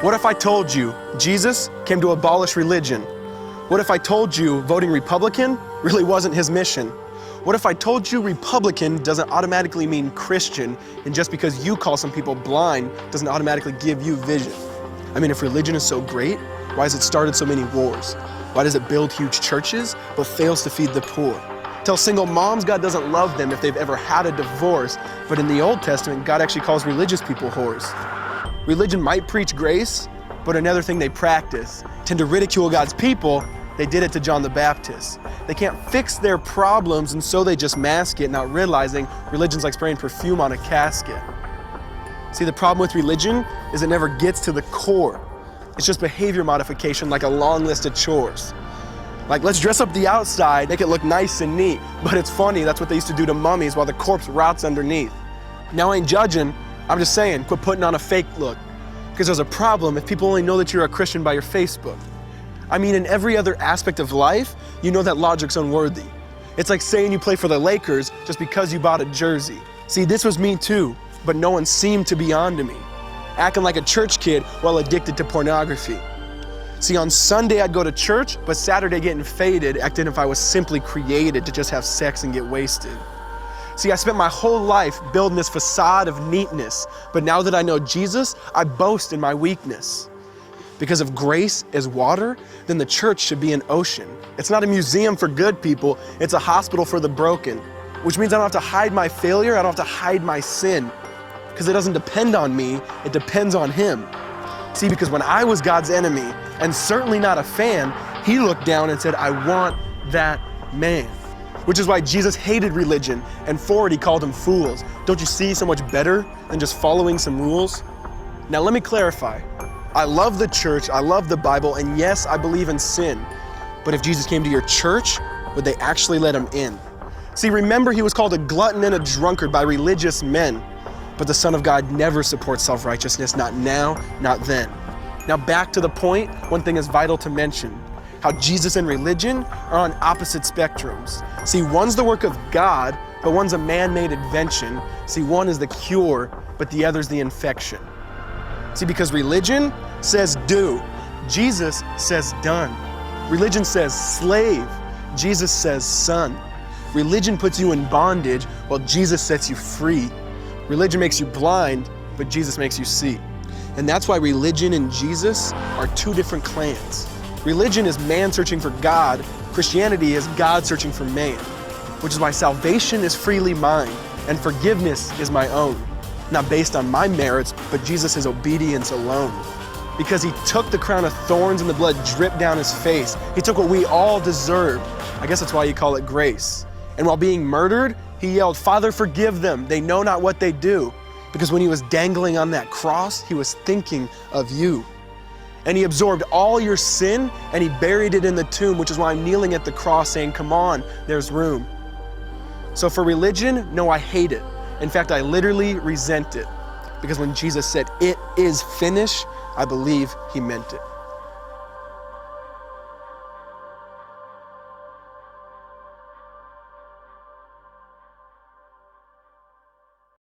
What if I told you Jesus came to abolish religion? What if I told you voting Republican really wasn't his mission? What if I told you Republican doesn't automatically mean Christian, and just because you call some people blind doesn't automatically give you vision? I mean, if religion is so great, why has it started so many wars? Why does it build huge churches but fails to feed the poor? Tell single moms God doesn't love them if they've ever had a divorce, but in the Old Testament, God actually calls religious people whores. Religion might preach grace, but another thing they practice. Tend to ridicule God's people. They did it to John the Baptist. They can't fix their problems, and so they just mask it, not realizing religion's like spraying perfume on a casket. See, the problem with religion is it never gets to the core. It's just behavior modification, like a long list of chores. Like, let's dress up the outside, make it look nice and neat. But it's funny, that's what they used to do to mummies while the corpse rots underneath. Now, I ain't judging, I'm just saying, quit putting on a fake look. Because there's a problem if people only know that you're a Christian by your Facebook. I mean, in every other aspect of life, you know that logic's unworthy. It's like saying you play for the Lakers just because you bought a jersey. See, this was me too, but no one seemed to be on to me. Acting like a church kid while addicted to pornography. See, on Sunday I'd go to church, but Saturday getting faded, acting if I was simply created to just have sex and get wasted. See, I spent my whole life building this facade of neatness, but now that I know Jesus, I boast in my weakness. Because if grace is water, then the church should be an ocean. It's not a museum for good people, it's a hospital for the broken. Which means I don't have to hide my failure, I don't have to hide my sin. Because it doesn't depend on me, it depends on Him. See, because when I was God's enemy, and certainly not a fan, He looked down and said, I want that man. Which is why Jesus hated religion, and for it He called them fools. Don't you see so much better than just following some rules? Now let me clarify. I love the church, I love the Bible, and yes, I believe in sin. But if Jesus came to your church, would they actually let Him in? See, remember He was called a glutton and a drunkard by religious men. But the Son of God never supports self-righteousness, not now, not then. Now back to the point, one thing is vital to mention. How Jesus and religion are on opposite spectrums. See, one's the work of God, but one's a man-made invention. See, one is the cure, but the other's the infection. See, because religion says do, Jesus says done. Religion says slave, Jesus says son. Religion puts you in bondage, while Jesus sets you free. Religion makes you blind, but Jesus makes you see. And that's why religion and Jesus are two different clans. Religion is man searching for God. Christianity is God searching for man. Which is why salvation is freely mine and forgiveness is my own. Not based on my merits, but Jesus' obedience alone. Because He took the crown of thorns and the blood dripped down His face. He took what we all deserved. I guess that's why you call it grace. And while being murdered, He yelled, Father, forgive them. They know not what they do. Because when He was dangling on that cross, He was thinking of you. And He absorbed all your sin and He buried it in the tomb, which is why I'm kneeling at the cross saying, come on, there's room. So for religion, no, I hate it. In fact, I literally resent it. Because when Jesus said, it is finished, I believe He meant it.